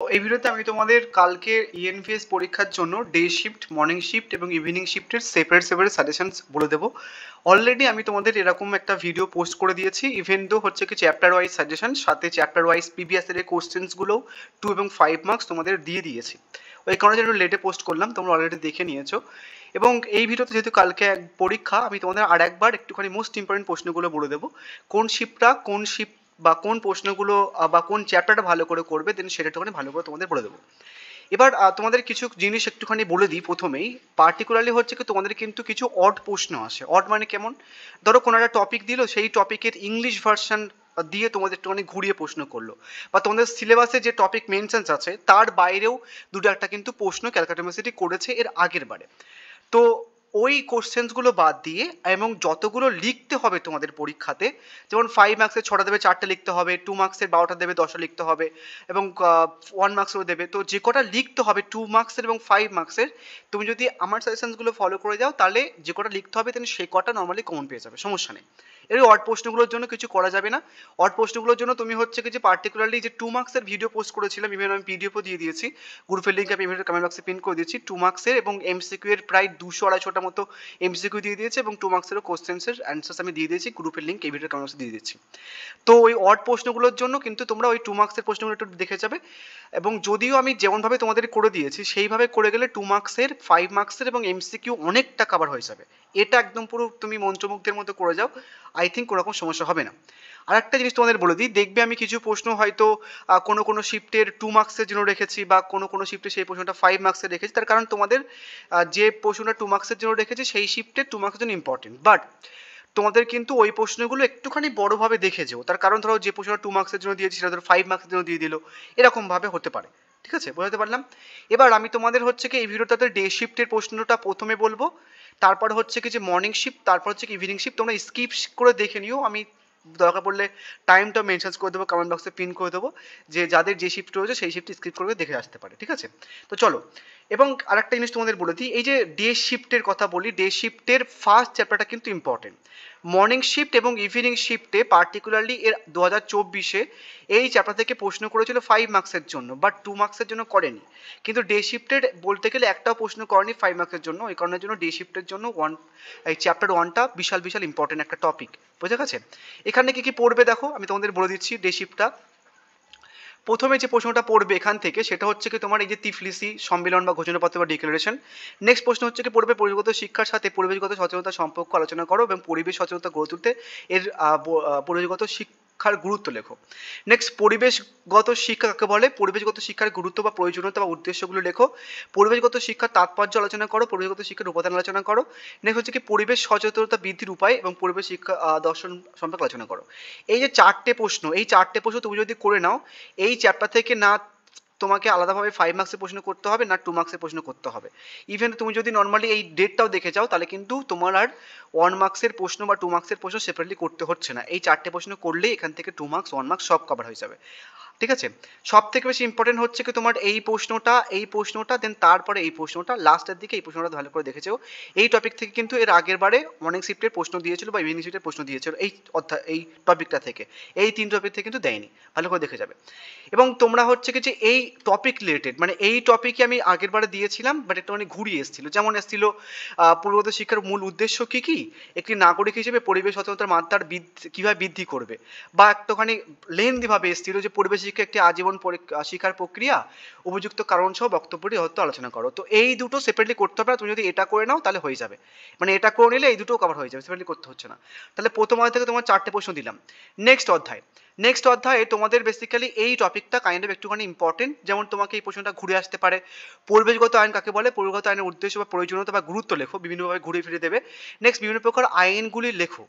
এই ভিডিওতে আমি তোমাদের কালকে ইএনভিএস পরীক্ষার জন্য ডে শিফট, মর্নিং শিফট এবং ইভিনিং শিফটের সেপারেট সাজেশনস বলে দেবো। অলরেডি আমি তোমাদের এরকম একটা ভিডিও পোস্ট করে দিয়েছি। ইভেন দো হচ্ছে কি চ্যাপ্টার ওয়াইজ সাজেশন, সাথে চ্যাপ্টার ওয়াইজ প্রিভিয়াস এর কোশ্চেন্সগুলো 2 এবং 5 মার্কস তোমাদের দিয়ে দিয়েছি। ওই কারণে একটু লেটে পোস্ট করলাম, তোমরা অলরেডি দেখে নিয়েছো। এবং এই ভিডিওতে যেহেতু কালকে পরীক্ষা, আমি তোমাদের আর একবার একটুখানি মোস্ট ইম্পর্টেন্ট প্রশ্নগুলো বলে দেবো। কোন শিফট বা কোন প্রশ্নগুলো বা কোন চ্যাপ্টারটা ভালো করে করবে, দেন সেটা একটুখানি ভালো করে তোমাদের বলে দেবো। এবার তোমাদের কিছু জিনিস একটুখানি বলে দিই প্রথমেই। পার্টিকুলারলি হচ্ছে কি তোমাদের কিন্তু কিছু অড প্রশ্ন আসে। অড মানে কেমন? ধরো কোনো একটা টপিক দিল, সেই টপিকের ইংলিশ ভার্সন দিয়ে তোমাদের একটুখানি ঘুরিয়ে প্রশ্ন করলো, বা তোমাদের সিলেবাসে যে টপিক মেনশনস আছে তার বাইরেও দুটো একটা কিন্তু প্রশ্ন ক্যালকাটা ইউনিভার্সিটি করেছে এর আগের বারে। তো ওই কোশ্চেন্সগুলো বাদ দিয়ে এবং যতগুলো লিখতে হবে তোমাদের পরীক্ষাতে, যেমন 5 মার্কসের 6টা দেবে, 4টে লিখতে হবে, 2 মার্কসের 12টা দেবে, 10টা লিখতে হবে, এবং 1 মার্কসেরও দেবে। তো যে কটা লিখতে হবে 2 মার্কসের এবং 5 মার্কসের, তুমি যদি আমার সাজেশনসগুলো ফলো করে যাও তাহলে যে কটা লিখতে হবে তাহলে সে কটা নর্মালি কমন পেয়ে যাবে, সমস্যা নেই। এর অড প্রশ্নগুলোর জন্য কিছু করা যাবে না। অড প্রশ্নগুলোর জন্য তুমি হচ্ছে কি যে পার্টিকুলারলি যে 2 মার্কসের ভিডিও পোস্ট করেছিলাম, ইভেন আমি পিডিএফও দিয়ে দিয়েছি, গ্রুপের লিঙ্ক আমি ভিডিও কমেন্ট বক্সে পিন করে দিয়েছি। 2 মার্কসের এবং এমসিকিউ এর প্রায় 200-250টা মতো এমসিকিউ দিয়ে দিয়েছি, এবং 2 মার্কসেরও কোশ্চেন্সের অ্যান্সার্স আমি দিয়ে দিয়েছি, গ্রুপের লিঙ্ক এই ভিডিও কমেন্ট বক্সে দিয়ে দিচ্ছি। তো ওই অড প্রশ্নগুলোর জন্য কিন্তু তোমরা ওই 2 মার্কসের প্রশ্নগুলো একটু দেখে যাবে। এবং যদিও আমি যেমনভাবে তোমাদের করে দিয়েছি সেইভাবে করে গেলে 2 মার্কসের, 5 মার্কসের এবং এমসিকিউ অনেকটা কভার হয়ে যাবে। এটা একদম পুরো তুমি মন্ত্রমুগ্ধের মতো করে যাও, আই থিঙ্ক কোনোরকম সমস্যা হবে না। আর একটা জিনিস তোমাদের বলে দিই, দেখবে আমি কিছু প্রশ্ন হয়তো কোনো শিফটের 2 মার্কসের জন্য রেখেছি, বা কোনো শিফটে সেই প্রশ্নটা 5 মার্কসের রেখেছি। তার কারণ তোমাদের যে প্রশ্নটা 2 মার্কসের জন্য রেখেছি সেই শিফটে 2 মার্কসের জন্য ইম্পর্টেন্ট, বাট তোমাদের কিন্তু ওই প্রশ্নগুলো একটুখানি বড়োভাবে দেখে যেও। তার কারণ ধরো যে প্রশ্নটা 2 মার্কসের জন্য দিয়েছি সেটা ধরো 5 মার্কসের জন্য দিয়ে দিল, এরকমভাবে হতে পারে। ঠিক আছে, বোঝাতে পারলাম? এবার আমি তোমাদের হচ্ছে কি এই ভিডিওটাতে ডে শিফটের প্রশ্নটা প্রথমে বলবো, তারপর হচ্ছে কি যে মর্নিং শিফট, তারপর হচ্ছে কি ইভিনিং শিফট। তোমরা স্কিপ করে দেখে নিও, আমি দরকার পড়লে টাইমটা মেনশন করে দেবো, কমেন্ট বক্সে পিন করে দেবো, যে যাদের যে শিফট রয়েছে সেই শিফট স্কিপ করে দেখে আসতে পারে। ঠিক আছে, তো চলো। এবং আরেকটা জিনিস তোমাদের বলে দিই, এই যে ডে শিফটের কথা বলি, ডে শিফটের ফার্স্ট চ্যাপ্টারটা কিন্তু ইম্পর্টেন্ট। মর্নিং শিফট এবং ইভিনিং শিফটে পার্টিকুলারলি এর 2024-এ এই চ্যাপ্টার থেকে প্রশ্ন করেছিল 5 মার্কসের জন্য, বাট 2 মার্কসের জন্য করেনি। কিন্তু ডে শিফটের বলতে গেলে একটাও প্রশ্ন করেনি 5 মার্কসের জন্য। ওই কারণের জন্য ডে শিফটের জন্য এই চ্যাপ্টার 1টা বিশাল ইম্পর্টেন্ট একটা টপিক। বোঝা গেছে? এখানে কি কি পড়বে দেখো, আমি তোমাদের বলে দিচ্ছি ডে শিফটটা। প্রথমে যে প্রশ্নটা পড়বে এখান থেকে সেটা হচ্ছে কি তোমার এই যে তিফলিসি সম্মেলন বা ঘোষণাপত্র বা ডিক্লারেশন। নেক্সট প্রশ্ন হচ্ছে কি পড়বে পরিবেশগত শিক্ষার সাথে পরিবেশগত সচেতনতার সম্পর্ক আলোচনা করো এবং পরিবেশ সচেতনতা গড়ে তুলতে এর পরিবেশগত শিক্ষার গুরুত্ব লেখো। নেক্সট পরিবেশগত শিক্ষা কাকে বলে, পরিবেশগত শিক্ষার গুরুত্ব বা প্রয়োজনীয়তা বা উদ্দেশ্যগুলো লেখো। পরিবেশগত শিক্ষার তাৎপর্য আলোচনা করো, পরিবেশগত শিক্ষার উপাদান আলোচনা করো। নেক্সট হচ্ছে কি পরিবেশ সচেতনতা বৃদ্ধির উপায় এবং পরিবেশ শিক্ষা দর্শন সম্পর্কে আলোচনা করো। এই যে 4টে প্রশ্ন, এই 4টে প্রশ্ন তুমি যদি করে নাও, এই চ্যাপ্টার থেকে না তোমাকে আলাদাভাবে 5 মার্কসের প্রশ্ন করতে হবে, না 2 মার্কসের প্রশ্ন করতে হবে। ইভেন তুমি যদি নর্মালি এই ডেটটাও দেখে যাও তাহলে কিন্তু তোমার আর 1 মার্কসের প্রশ্ন বা 2 মার্কসের প্রশ্ন সেপারেটলি করতে হচ্ছে না। এই 4টে প্রশ্ন করলেই এখান থেকে 2 মার্কস, 1 মার্কস সব কভার হয়ে যাবে। ঠিক আছে, সব থেকে বেশি ইম্পর্টেন্ট হচ্ছে কি তোমার এই প্রশ্নটা দেন তারপরে এই প্রশ্নটা, লাস্টের দিকে এই প্রশ্নটা ভালো করে দেখেছো। এই টপিক থেকে কিন্তু এর আগের বারে মর্নিং শিফটের প্রশ্ন দিয়েছিল বা ইভিনিং শিফটের প্রশ্ন দিয়েছিল এই টপিকটা থেকে। এই 3 টপিক থেকে কিন্তু দেয়নি, ভালো করে দেখে যাবে। এবং তোমরা হচ্ছে কি যে এই টপিক রিলেটেড, মানে এই টপিকে আমি আগের বারে দিয়েছিলাম বাট একটুখানি ঘুরিয়ে এসেছিল। যেমন এসেছিল পূর্ববর্তী শিক্ষার মূল উদ্দেশ্য কী কী, একটি নাগরিক হিসেবে পরিবেশ সচেতনতার মাত্রার কীভাবে বৃদ্ধি করবে, বা একটুখানি লেন্দিভাবে এসেছিল যে পরিবেশ শিক্ষা একটি আজীবন শিক্ষার প্রক্রিয়া, উপযুক্ত কারণ সহ বক্তব্যটি হয়তো আলোচনা করো। তো এই দুটো সেপারেটলি করতে হবে না, তুমি যদি এটা করে নাও তাহলে হয়ে যাবে। মানে এটা করে নিলে এই দুটোও কভার হয়ে যাবে, সেপারেটলি করতে হচ্ছে না। তাহলে প্রথম অধ্যায় থেকে তোমার 4টে প্রশ্ন দিলাম। নেক্সট অধ্যায়ে তোমাদের বেসিক্যালি এই টপিকটা কাইন্ড অফ একটুখানি ইম্পর্টেন্ট। যেমন তোমাকে এই প্রশ্নটা ঘুরে আসতে পারে, পরিবেশগত আইন কাকে বলে, পরিবেশগত আইনের উদ্দেশ্য বা প্রয়োজনীয়তা বা গুরুত্ব লেখো, বিভিন্নভাবে ঘুরে ফিরে দেবে। নেক্সট বিভিন্ন প্রকার আইনগুলি লেখো।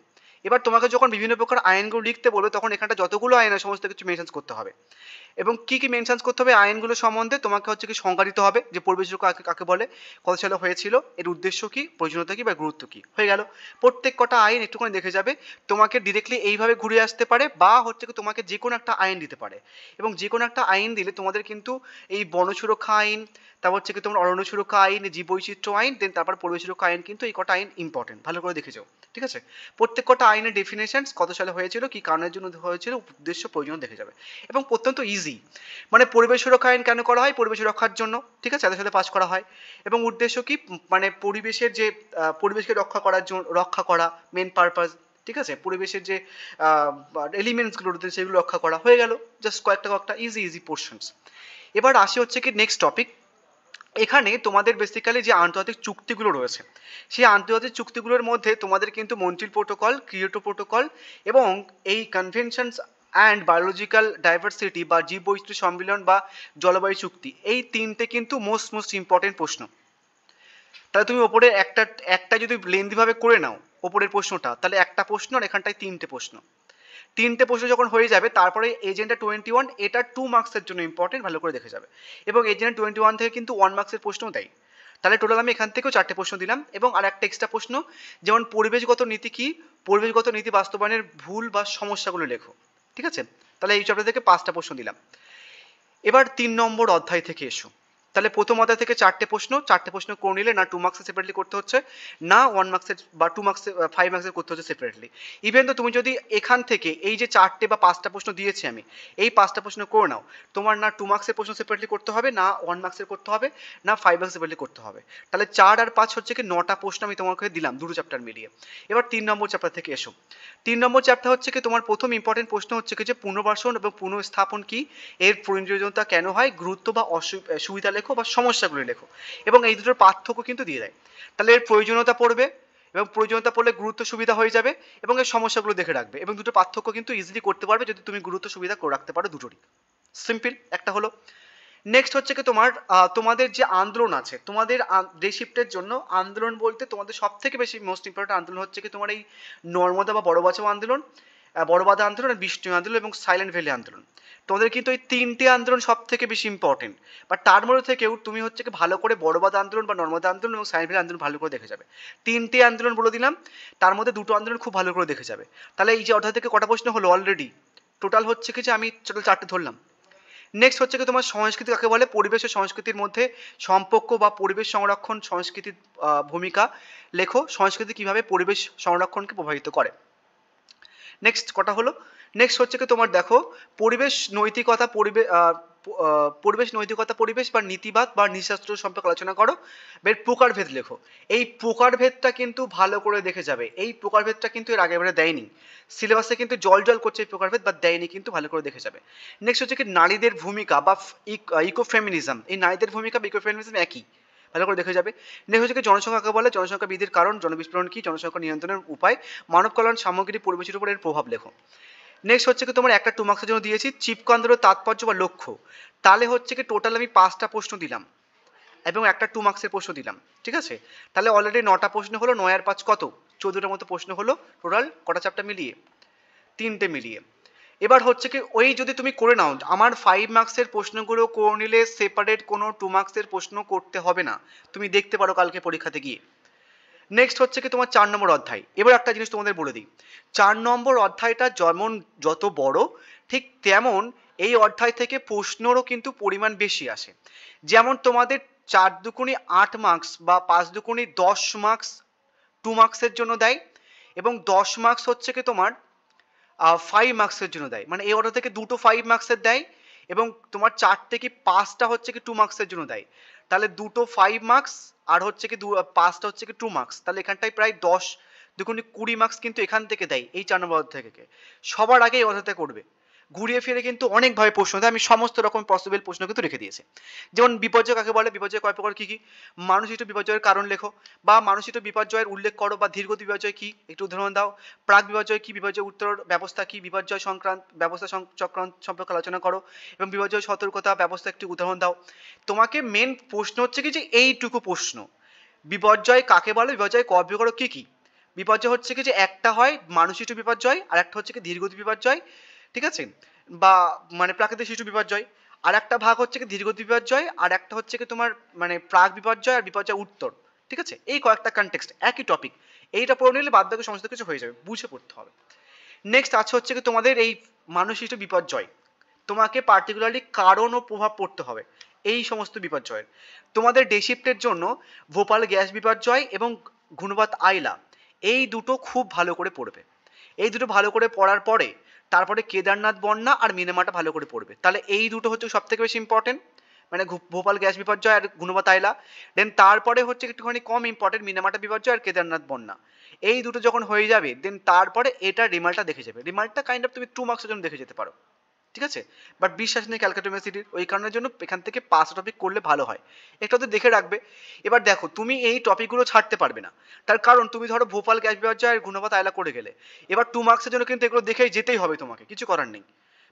এবার তোমাকে যখন বিভিন্ন প্রকার আইনগুলো লিখতে বলবে তখন এখানটা যতগুলো আইন আছে সমস্ত কিছু মেনশন করতে হবে। এবং কি কি মেনশন করতে হবে আইনগুলো সম্বন্ধে, তোমাকে হচ্ছে কি সংজ্ঞা দিতে হবে যে পরিবেশ কাকে কাকে বলে, কত সালে হয়েছিল, এর উদ্দেশ্য কি, প্রয়োজনীয়তা কি বা গুরুত্ব কি। হয়ে গেল, প্রত্যেক কটা আইন একটুখানি দেখে যাবে। তোমাকে ডিরেক্টলি এইভাবে ঘুরে আসতে পারে, বা হচ্ছে কি তোমাকে যে কোনো একটা আইন দিতে পারে। এবং যে কোনো একটা আইন দিলে তোমাদের কিন্তু এই বন সুরক্ষা আইন, তারপর হচ্ছে কি তোমার অরণ্য সুরক্ষা আইন, জীববৈচিত্র্য আইন, দেন তারপর পরিবেশ সুরক্ষা আইন, কিন্তু এই কটা আইন ইম্পর্টেন্ট, ভালো করে দেখে যাও। ঠিক আছে, প্রত্যেক কটা আইনের ডেফিনেশনস কত সালে হয়েছিল, কি কারণের জন্য হয়েছিল, উদ্দেশ্য প্রয়োজন দেখে যাবে এবং অত্যন্ত ইজি। মানে পরিবেশ সুরক্ষা আইন কেন করা হয়, পরিবেশ রক্ষার জন্য, ঠিক আছে, সাথে সাথে পাস করা হয়। এবং উদ্দেশ্য কি, মানে পরিবেশের যে পরিবেশকে রক্ষা করার জন্য, রক্ষা করা মেন পারপাস, ঠিক আছে, পরিবেশের যে এলিমেন্টসগুলো রয়েছে সেগুলো রক্ষা করা, হয়ে গেল জাস্ট কয়েকটা ইজি ইজি পোর্শনস। এবার আসি হচ্ছে কি নেক্সট টপিক। এখানে তোমাদের বেসিক্যালি যে আন্তর্জাতিক চুক্তিগুলো রয়েছে, সেই আন্তর্জাতিক চুক্তিগুলোর মধ্যে তোমাদের কিন্তু মন্ট্রিল প্রোটোকল, কিয়োটো প্রোটোকল এবং এই কনভেনশনস অ্যান্ড বায়োলজিক্যাল ডাইভার্সিটি বা জীববৈচিত্র্য সম্মেলন বা জলবায়ু চুক্তি, এই তিনটে কিন্তু মোস্ট ইম্পর্টেন্ট প্রশ্ন। তাহলে তুমি ওপরে একটা একটা যদি লেন্দিভাবে করে নাও ওপরের প্রশ্নটা, তাহলে একটা প্রশ্ন আর এখানটায় তিনটে প্রশ্ন। তিনটে প্রশ্ন যখন হয়ে যাবে তারপরে এজেন্ডা 21 এটা 2 মার্কসের জন্য ইম্পর্টেন্ট, ভালো করে দেখে যাবে। এবং এজেন্ডা 21 থেকে কিন্তু 1 মার্কসের প্রশ্নও দেয়। তাহলে টোটাল আমি এখান থেকেও 4টে প্রশ্ন দিলাম এবং আর একটা এক্সট্রা প্রশ্ন, যেমন পরিবেশগত নীতি কি, পরিবেশগত নীতি বাস্তবায়নের ভুল বা সমস্যাগুলো লেখো, ঠিক আছে। তাহলে এই চ্যাপ্টার থেকে 5টা প্রশ্ন দিলাম। এবার 3 নম্বর অধ্যায় থেকে এসো। তাহলে প্রথম অধ্যায় থেকে 4টে প্রশ্ন করে নিলে না 2 মার্কসে সেপারেটলি করতে হচ্ছে, না 1 মার্কসের বা 2 মার্কসে 5 মার্কসের করতে হচ্ছে সেপারেটলি। ইভেন তো তুমি যদি এখান থেকে এই যে 4টে বা 5টা প্রশ্ন দিয়েছি আমি, এই 5টা প্রশ্ন করে নাও, তোমার না 2 মার্কসের প্রশ্ন সেপারেটলি করতে হবে, না 1 মার্কসের করতে হবে, না 5 মার্কস সেপারেটলি করতে হবে। তাহলে 4 আর 5 হচ্ছে কি 9টা প্রশ্ন আমি তোমাকে দিলাম দুটো চ্যাপ্টার মিলিয়ে। এবার 3 নম্বর চ্যাপ্টার থেকে এসো। 3 নম্বর চ্যাপ্টার হচ্ছে কি তোমার প্রথম ইম্পর্টেন্ট প্রশ্ন হচ্ছে কি যে পুনর্বাসন এবং পুনঃস্থাপন কি, এর প্রয়োজনীয়তা কেন হয়, গুরুত্ব বা সুবিধা লেখো বা সমস্যাগুলো লেখো। এবং এই দুটোর পার্থক্য কিন্তু দিয়ে দেয়। তাহলে এর প্রয়োজনীয়তা পড়বে এবং প্রয়োজনীয়তা পড়লে গুরুত্ব সুবিধা হয়ে যাবে এবং এর সমস্যাগুলো দেখে রাখবে এবং দুটো পার্থক্য কিন্তু ইজিলি করতে পারবে যদি তুমি গুরুত্ব সুবিধা করে রাখতে পারো দুটোরই। সিম্পল একটা হলো। নেক্সট হচ্ছে কি তোমার তোমাদের যে আন্দোলন আছে, তোমাদের ডে শিফটের জন্য আন্দোলন বলতে তোমাদের সব থেকে বেশি মোস্ট ইম্পর্টেন্ট আন্দোলন হচ্ছে কি তোমার এই নর্মদা বা বড় বাঁচাও আন্দোলন, বড় বাঁধা আন্দোলন আর বিষ্ণু আন্দোলন এবং সাইলেন্ট ভ্যালি আন্দোলন। তোমাদের কিন্তু এই 3টে আন্দোলন সব থেকে বেশি ইম্পর্টেন্ট। বাট তার মধ্যে থেকেও তুমি হচ্ছে কি ভালো করে বড় বাঁধা আন্দোলন বা নর্মদা আন্দোলন এবং সাইলেন্ট ভ্যালি আন্দোলন ভালো করে দেখে যাবে। 3টে আন্দোলন বলে দিলাম, তার মধ্যে 2টো আন্দোলন খুব ভালো করে দেখে যাবে। তাহলে এই যে অধ্যায় থেকে কটা প্রশ্ন হলো অলরেডি, টোটাল হচ্ছে কি যে আমি টোটাল 4টে ধরলাম। নেক্সট হচ্ছে কি তোমার সংস্কৃতি কাকে বলে, পরিবেশ ও সংস্কৃতির মধ্যে সম্পর্ক বা পরিবেশ সংরক্ষণ সংস্কৃতির ভূমিকা লেখো, সংস্কৃতি কিভাবে পরিবেশ সংরক্ষণকে প্রভাবিত করে। নেক্সট কটা হলো। নেক্সট হচ্ছে কি তোমার দেখো পরিবেশ নৈতিকতা, পরিবেশ বা নীতিবাদ বা নিঃশাস্ত্র সম্পর্কে আলোচনা করো, এর প্রকারভেদ লেখো। এই প্রকারভেদটা কিন্তু ভালো করে দেখে যাবে, এই প্রকারভেদটা কিন্তু এর আগেবারে দেয়নি সিলেবাসে, কিন্তু জল করছে এই প্রকারভেদ বা দেয়নি, কিন্তু ভালো করে দেখে যাবে। নেক্সট হচ্ছে কি নারীদের ভূমিকা বা ইকোফেমিনিজম, এই নারীদের ভূমিকা বা ইকোফেমিনিজম একই, ভালো করে দেখে যাবে। নেক্সট হচ্ছে কি জনসংখ্যা কাকে বলে, জনসংখ্যা বৃদ্ধির কারণ, জনবিস্ফোরণ কি, জনসংখ্যা নিয়ন্ত্রণের উপায়, মানব কল্যাণ সামগ্রিক পরিবেশের উপর এর প্রভাব লেখো। নেক্সট হচ্ছে কি তোমার একটা 2 মার্কসের জন্য দিয়েছি চিপকো আন্দোলনের তাৎপর্য বা লক্ষ্য। তাহলে হচ্ছে কি টোটাল আমি 5টা প্রশ্ন দিলাম এবং একটা 2 মার্কসের প্রশ্ন দিলাম, ঠিক আছে। তাহলে অলরেডি 9টা প্রশ্ন হলো, 9 আর 5 কত, 14টার মতো প্রশ্ন হলো টোটাল কটা চ্যাপ্টার মিলিয়ে, 3টে মিলিয়ে। এবার হচ্ছে কি ওই যদি তুমি করে নাও আমার 5 মার্কসের প্রশ্নগুলো করে নিলে সেপারেট কোনো 2 মার্কসের প্রশ্ন করতে হবে না, তুমি দেখতে পারো কালকে পরীক্ষাতে গিয়ে। নেক্সট হচ্ছে কি তোমার 4 নম্বর অধ্যায়। এবার একটা জিনিস তোমাদের বলে দিই, 4 নম্বর অধ্যায়টা যেমন যত বড় ঠিক তেমন এই অধ্যায় থেকে প্রশ্নেরও কিন্তু পরিমাণ বেশি আসে। যেমন তোমাদের 4 দুগুণে 8 মার্কস বা 5 দুগুণে 10 মার্কস 2 মার্কসের জন্য দেয় এবং 10 মার্কস হচ্ছে কি তোমার 5 মার্কসের জন্য দেয়। মানে এই অর্ডার থেকে দুটো 5 মার্কসের দেয় এবং তোমার 4 থেকে 5টা হচ্ছে কি 2 মার্কসের জন্য দেয়। তাহলে দুটো 5 মার্কস আর হচ্ছে কি 5টা হচ্ছে কি 2 মার্কস, তাহলে এখানটায় প্রায় 10 দুগুণে 20 মার্কস কিন্তু এখান থেকে দেয় এই 4 নম্বর অধ্যায় থেকে। সবার আগে এই অধ্যায়টা করবে, ঘুরিয়ে ফিরে কিন্তু অনেকভাবে প্রশ্ন দেয়, আমি সমস্ত রকম পসিবল প্রশ্ন কিন্তু রেখে দিয়েছি। যেমন বিপর্যয় কাকে বলে, বিপর্যয় কয় প্রকার, কি কি, মানুষিত বিপর্যয়ের কারণ লেখো বা মানুষিত বিপর্যয়ের উল্লেখ করো বা ধীরগতি বিপর্যয় কি একটু উদাহরণ দাও, প্রাক বিপর্যয় কি, বিপর্যয় উত্তর ব্যবস্থা কি, বিপর্যয় সংক্রান্ত ব্যবস্থা চক্রান্ত সম্পর্কে আলোচনা করো এবং বিপর্যয় সতর্কতা ব্যবস্থা একটি উদাহরণ দাও। তোমাকে মেন প্রশ্ন হচ্ছে কি যে এইটুকু প্রশ্ন, বিপর্যয় কাকে বলে, বিপর্যয় কয় প্রকার কি কি। বিপর্যয় হচ্ছে কি যে একটা হয় মানুষিত বিপর্যয় আর একটা হচ্ছে কি ধীরগতি বিপর্যয়, ঠিক আছে, বা মানে প্রাকৃতিক সৃষ্ট বিপর্যয়। আর একটা ভাগ হচ্ছে কি ধীরগতি বিপর্যয় আর একটা হচ্ছে কি তোমার মানে প্রাক বিপর্যয় আর বিপর্যয় উত্তর, ঠিক আছে। এই কয়েকটা কনটেক্সট একই টপিক, এইটা পড়ে নিলে বাদ বাকি সমস্ত কিছু হয়ে যাবে, বুঝে পড়তে হবে। নেক্সট আছে হচ্ছে কি তোমাদের এই মানুষসৃষ্ট বিপর্যয়, তোমাকে পার্টিকুলারলি কারণ ও প্রভাব পড়তে হবে এই সমস্ত বিপর্যয়ের। তোমাদের ডে শিফটের জন্য ভোপাল গ্যাস বিপর্যয় এবং ঘূর্ণিবাত আইলা এই দুটো খুব ভালো করে পড়বে। এই দুটো ভালো করে পড়ার পরে তারপরে কেদারনাথ বন্যা আর মিনেমাটা ভালো করে পড়বে। তাহলে এই দুটো হচ্ছে সব থেকে বেশি ইম্পর্টেন্ট, মানে ভোপাল গ্যাস বিপর্যয় আর গুণবাত আইলা। দেন তারপরে হচ্ছে একটুখানি কম ইম্পর্টেন্ট মিনেমাটা বিপর্যয় আর কেদারনাথ বন্যা। এই দুটো যখন হয়ে যাবে দেন তারপরে এটা রিমাল্টটা দেখে যাবে। রিমাল্টটা কাইন্ড অফ তুমি 2 মার্কসের জন্য দেখে যেতে পারো, ঠিক আছে? বাট বিশ্বাস নেই ক্যালকাটা ইউনিভার্সিটির, ওই কারণের জন্য এখান থেকে 5 টপিক করলে ভালো হয়, একটু তো দেখে রাখবে। এবার দেখো তুমি এই টপিকগুলো ছাড়তে পারবে না, তার কারণ তুমি ধরো ভোপাল গ্যাস বিপর্যয় আর গুণবাত আইলা করে গেলে, এবার 2 মার্কসের জন্য কিন্তু এগুলো দেখেই যেতেই হবে তোমাকে, কিছু করার নেই।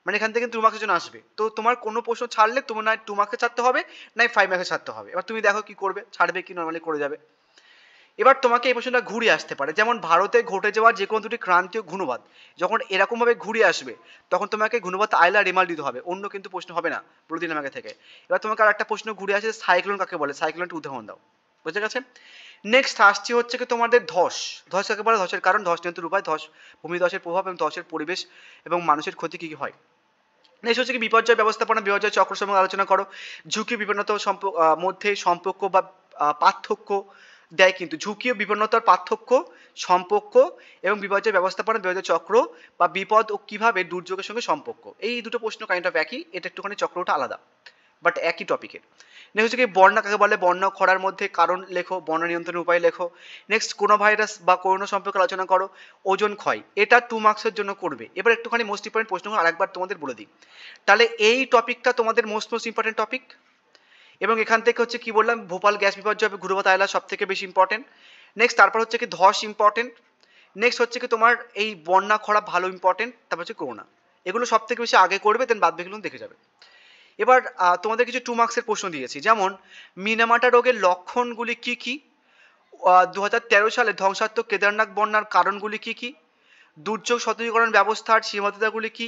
মানে এখান থেকে 2 মার্কসের জন্য আসবে, তো তোমার কোনো প্রশ্ন ছাড়লে তোমার না 2 মার্কসে ছাড়তে হবে না 5 মার্কসে ছাড়তে হবে। এবার তুমি দেখো কি করবে, ছাড়বে কি নর্মালি করে যাবে। এবার তোমাকে এই প্রশ্নটা ঘুরে আসতে পারে, যেমন ভারতে ঘটে যাওয়ার যে কোনো দুটি ক্রান্তীয় ঘূর্ণবাদ যখন এরকম ভাবে ঘুরে আসবে তখন তোমাকে ঘূর্ণবাদ আইলা রিমাল দিতে হবে, অন্য কিন্তু প্রশ্ন হবে না বলে দিলাম আগে থেকে। এবার তোমাকে আর একটা প্রশ্ন ঘুরে আসে, সাইক্লোন কাকে বলে, সাইক্লোনটা উদাহরণ দাও, বুঝে গেছে? নেক্সট আসছে হচ্ছে কি তোমাদের ধস। ধস কাকে বলে, ধসের কারণ, ধস নিয়ন্ত্রণ উপায়, ধস ভূমিধসের প্রভাব এবং ধসের পরিবেশ এবং মানুষের ক্ষতি কী কী হয়। নেক্সট হচ্ছে কি বিপর্যয় ব্যবস্থাপনা, বিপর্যয় চক্র সম্পর্কে আলোচনা করো। ঝুঁকি বিপন্নতা মধ্যে সম্পর্ক বা পার্থক্য দেয়, কিন্তু ঝুঁকি ও বিপন্নতার পার্থক্য, সম্পর্ক এবং বিপর্যয় ব্যবস্থাপনা, বিপর্যয় চক্র বা বিপদ ও কিভাবে দুর্যোগের সঙ্গে সম্পর্ক। এই দুটো প্রশ্ন কাইন্ড অফ একই, এটা একটুখানি চক্রটা আলাদা বাট একই টপিকের। নেক্সট হচ্ছে কি বন্যা কাকে বলে, বন্যা খরার মধ্যে কারণ লেখো, বন্যা নিয়ন্ত্রণের উপায় লেখো। নেক্সট করোনা ভাইরাস বা করোনা সম্পর্কে আলোচনা করো। ওজন ক্ষয়, এটা 2 মার্কসের জন্য করবে। এবার একটুখানি মোস্ট ইম্পর্টেন্ট প্রশ্নগুলো আরেকবার তোমাদের বলে দিই। তাহলে এই টপিকটা তোমাদের মোস্ট ইম্পর্টেন্ট টপিক, এবং এখান থেকে হচ্ছে কি বললাম, ভোপাল গ্যাস বিপর্যয়, ঘূর্ণিঝড় আয়লা সব থেকে বেশি ইম্পর্টেন্ট। নেক্সট তারপর হচ্ছে কি ধস ইম্পর্টেন্ট। নেক্সট হচ্ছে কি তোমার এই বন্যা খরা ভালো ইম্পর্টেন্ট, তারপর হচ্ছে করোনা। এগুলো সব থেকে বেশি আগে করবে, দেন বাদ বাকিগুলো দেখে যাবে। এবার তোমাদের কিছু 2 মার্কসের প্রশ্ন দিয়েছি, যেমন মিনামাটা রোগের লক্ষণগুলি কি কি, 2013 সালে ধ্বংসাত্মক কেদারনাথ বন্যার কারণগুলি কি কি, দুর্যোগ সতর্কীকরণ ব্যবস্থার সীমাবদ্ধতাগুলি কি,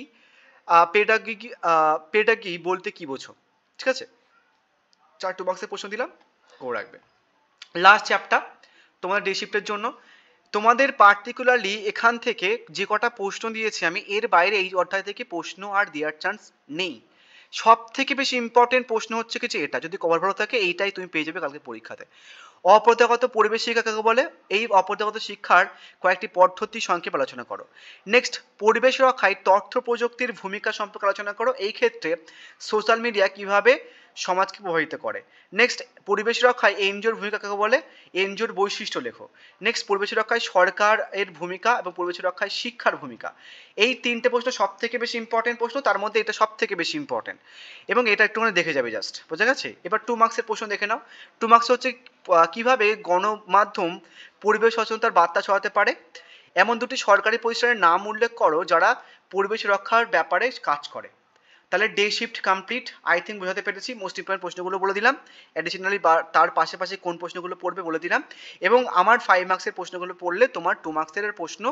পেডাগি বলতে কি বোঝো। ঠিক আছে, 2 মার্কসের প্রশ্ন দিলাম, করে রাখবে। লাস্ট চ্যাপ্টার তোমাদের ডে শিফটের জন্য, তোমাদের পার্টিকুলারলি এখান থেকে যে কটা প্রশ্ন দিয়েছি আমি, এর বাইরে এই অধ্যায় থেকে প্রশ্ন আর দেওয়ার চান্স নেই। সব থেকে বেশি ইম্পর্টেন্ট প্রশ্ন হচ্ছে কিছু এটা, যদি কভার ভালো থাকে এইটাই তুমি পেয়ে যাবে কালকে পরীক্ষাতে। অপ্রথাগত পরিবেশ শিক্ষা কাকে বলে, এই অপ্রথাগত শিক্ষার কয়েকটি পদ্ধতি সংক্ষেপে আলোচনা করো। নেক্সট পরিবেশ রক্ষায় তথ্য প্রযুক্তির ভূমিকা সম্পর্কে আলোচনা করো, এই ক্ষেত্রে সোশ্যাল মিডিয়া কিভাবে সমাজকে প্রভাবিত করে। নেক্সট পরিবেশ রক্ষায় এনজিওর ভূমিকা কাকে বলে, এনজিওর বৈশিষ্ট্য লেখো। নেক্সট পরিবেশ রক্ষায় সরকারের ভূমিকা এবং পরিবেশ রক্ষায় শিক্ষার ভূমিকা। এই 3টে প্রশ্ন সব থেকে বেশি ইম্পর্টেন্ট প্রশ্ন, তার মধ্যে এটা সব থেকে বেশি ইম্পর্টেন্ট, এবং এটা একটুখানি দেখে যাবে জাস্ট, বোঝা গেছে? এবার 2 মার্কসের প্রশ্ন দেখে নাও। 2 মার্কস হচ্ছে কিভাবে গণমাধ্যম পরিবেশ সচেতনতার বার্তা ছড়াতে পারে। এমন দুটি সরকারি প্রতিষ্ঠানের নাম উল্লেখ করো যারা পরিবেশ রক্ষার ব্যাপারে কাজ করে। তাহলে day shift complete, I think বোঝাতে পেরেছি। মোস্ট ইম্পর্টেন্ট প্রশ্নগুলো বলে দিলাম, অ্যাডিশনালি তার পাশে কোন প্রশ্নগুলো পড়বে বলে দিলাম, এবং আমার 5 মার্কসের প্রশ্নগুলো পড়লে তোমার 2 মার্কসের প্রশ্ন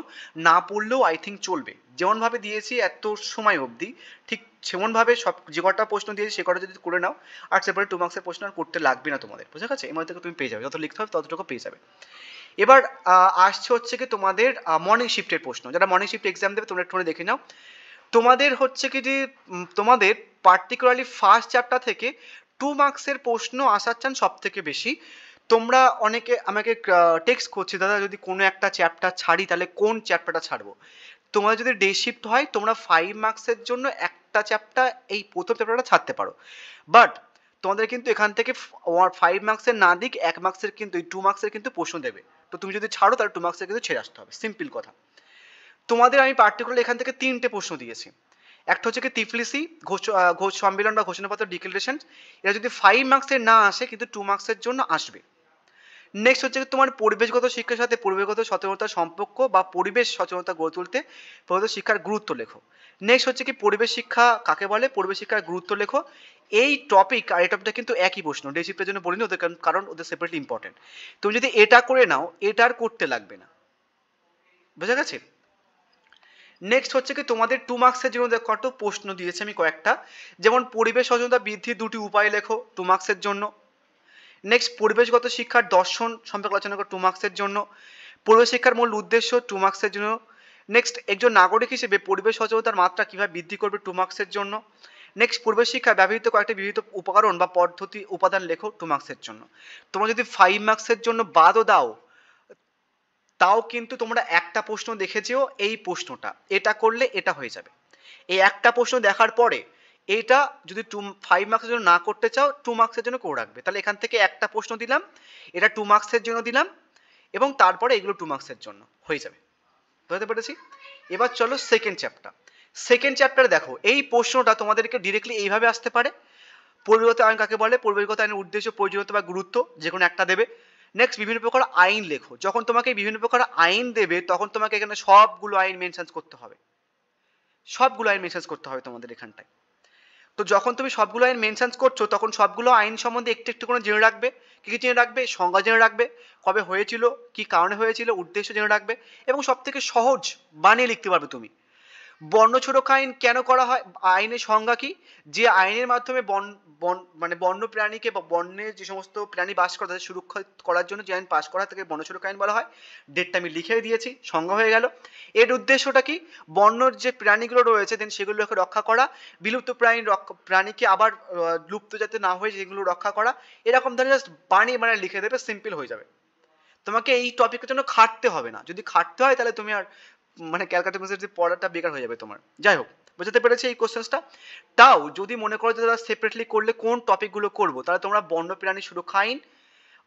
না পড়লেও আই থিঙ্ক চলবে। যেমনভাবে দিয়েছি এত সময় অবধি, ঠিক সেমনভাবে সব যে কটা প্রশ্ন দিয়েছি সে কটা যদি করে নাও, আর সেপারেট 2 মার্কসের প্রশ্ন আর করতে লাগবে না তোমাদের, বুঝা গেছে? এর মধ্যে থেকে তুমি পেয়ে যাবে, যত লিখতে হবে ততটুকু পেয়ে যাবে। এবার আসছে হচ্ছে কি তোমাদের মর্নিং শিফটের প্রশ্ন, যারা মর্নিং শিফট এক্সাম দেবে তোমরা একটু দেখে নাও। তোমাদের হচ্ছে কি যে তোমাদের পার্টিকুলারলি ফার্স্ট চ্যাপ্টার থেকে 2 মার্কসের প্রশ্ন আসার চান সব থেকে বেশি। তোমরা অনেকে আমাকে টেক্সট করছে, দাদা যদি কোনো একটা চ্যাপ্টার ছাড়ি তাহলে কোন চ্যাপ্টারটা ছাড়বো। তোমাদের যদি ডে শিফট হয় তোমরা 5 মার্কসের জন্য একটা চ্যাপ্টার, এই প্রথম চ্যাপ্টারটা ছাড়তে পারো, বাট তোমাদের কিন্তু এখান থেকে 5 মার্কসের না দিক 1 মার্কসের কিন্তু, এই 2 মার্কসের কিন্তু প্রশ্ন দেবে। তো তুমি যদি ছাড়ো তাহলে 2 মার্কসের কিন্তু ছেড়ে আসতে হবে, সিম্পল কথা। তোমাদের আমি পার্টিকুলার এখান থেকে 3টে প্রশ্ন দিয়েছি। একটা হচ্ছে কি তিফলিসি ঘোষ সম্মেলন বা ঘোষণাপত্র ডিক্লারেশন, এটা যদি 5 মার্কসের না আসে কিন্তু 2 মার্কসের জন্য আসবে। নেক্সট হচ্ছে তোমার পরিবেশগত শিক্ষার সাথে পরিবেশগত সচেতনতার সম্পর্ক বা পরিবেশ সচেতনতা গড়ে তুলতে পরিবেশ শিক্ষার গুরুত্ব লেখো। নেক্সট হচ্ছে কি পরিবেশ শিক্ষা কাকে বলে, পরিবেশ শিক্ষার গুরুত্ব লেখো। এই টপিক আর এই টপিকটা কিন্তু একই প্রশ্ন, ডে শিফটের জন্য বলিনি ওদের, কারণ ওদের সেপারেটলি ইম্পর্টেন্ট। তুমি যদি এটা করে নাও এটা আর করতে লাগবে না, বোঝা গেছে? নেক্সট হচ্ছে কি তোমাদের 2 মার্কসের জন্য কত প্রশ্ন দিয়েছে আমি কয়েকটা, যেমন পরিবেশ সচেতনতা বৃদ্ধির 2টি উপায় লেখো 2 মার্কসের জন্য। নেক্সট পরিবেশগত শিক্ষার দর্শন সম্পর্কে আলোচনা করো 2 মার্কসের জন্য। পরিবেশ শিক্ষার মূল উদ্দেশ্য 2 মার্কসের জন্য। নেক্সট একজন নাগরিক হিসেবে পরিবেশ সচেতনতার মাত্রা কিভাবে বৃদ্ধি করবে 2 মার্কসের জন্য। নেক্সট পরিবেশ শিক্ষায় ব্যবহৃত কয়েকটি বিবিধ উপকরণ বা পদ্ধতি উপাদান লেখো 2 মার্কসের জন্য। তোমরা যদি 5 মার্কসের জন্য বাদও দাও তাও কিন্তু তোমরা একটা প্রশ্ন দেখেছেও, এই প্রশ্নটা, এটা করলে এটা হয়ে যাবে। এই একটা প্রশ্ন দেখার পরে এইটা যদি 5 মার্কসের জন্য না করতে চাও 2 মার্কসের জন্য করে রাখবে। তাহলে এখান থেকে একটা প্রশ্ন দিলাম, এটা 2 মার্কসের জন্য দিলাম, এবং তারপরে এগুলো 2 মার্কসের জন্য হয়ে যাবে। বুঝতে পেরেছি? এবার চলো সেকেন্ড চ্যাপ্টার। সেকেন্ড চ্যাপ্টারে দেখো, এই প্রশ্নটা তোমাদেরকে ডিরেক্টলি এইভাবে আসতে পারে। পরিবেশগত আইন কাকে বলে? পরিবেশগত আইনের উদ্দেশ্য, প্রয়োজনীয়তা বা গুরুত্ব যে কোনো একটা দেবে। নেক্সট, বিভিন্ন প্রকার আইন লেখো। যখন তোমাকে বিভিন্ন প্রকার আইন দেবে তখন তোমাকে এখানে সবগুলো আইন মেনশন করতে হবে, সবগুলো আইন মেনশন করতে হবে তোমাদের এখানটায়। তো যখন তুমি সবগুলো আইন মেনশন করছো তখন সবগুলো আইন সম্বন্ধে একটু একটু করে জেনে রাখবে। কি কি জেনে রাখবে? সংজ্ঞা জেনে রাখবে, কবে হয়েছিল, কি কারণে হয়েছিল, উদ্দেশ্য জেনে রাখবে, এবং সব থেকে সহজ বানিয়ে লিখতে পারবে তুমি। বন্য সুরক্ষা আইন কেন করা হয়? আইনের সংজ্ঞা কি? যে আইনের মাধ্যমে মানে বন্য প্রাণীকে বা বন্যে যে সমস্ত প্রাণী বাস করে তাদের সুরক্ষা করার জন্য যে আইন পাস করা হয় তাকে বন্য সুরক্ষা আইন বলা হয়। ডেটটা আমি লিখে দিয়েছি, সংজ্ঞা হয়ে গেল। এর উদ্দেশ্যটা কি? বন্যর যে প্রাণীগুলো রয়েছে দেন সেগুলোকে রক্ষা করা, বিলুপ্ত প্রাণীকে আবার লুপ্ত যাতে না হয়ে যেগুলো রক্ষা করা। এরকম ধরনের জাস্ট বানিয়ে বানিয়ে লিখে দেবে, সিম্পল হয়ে যাবে। তোমাকে এই টপিকের জন্য খাটতে হবে না। যদি খাটতে হয় তাহলে তুমি আর মানে ক্যালকাটা ইউনিভার্সিটির পড়াটা বেকার হয়ে যাবে তোমার। যাই হোক, বুঝতে পেরেছি এই কোশ্চেন্সটা। তাও যদি মনে করো যে তারা সেপারেটলি করলে কোন টপিকগুলো করবো, তাহলে তোমরা বন্যপ্রাণী সুরক্ষা আইন,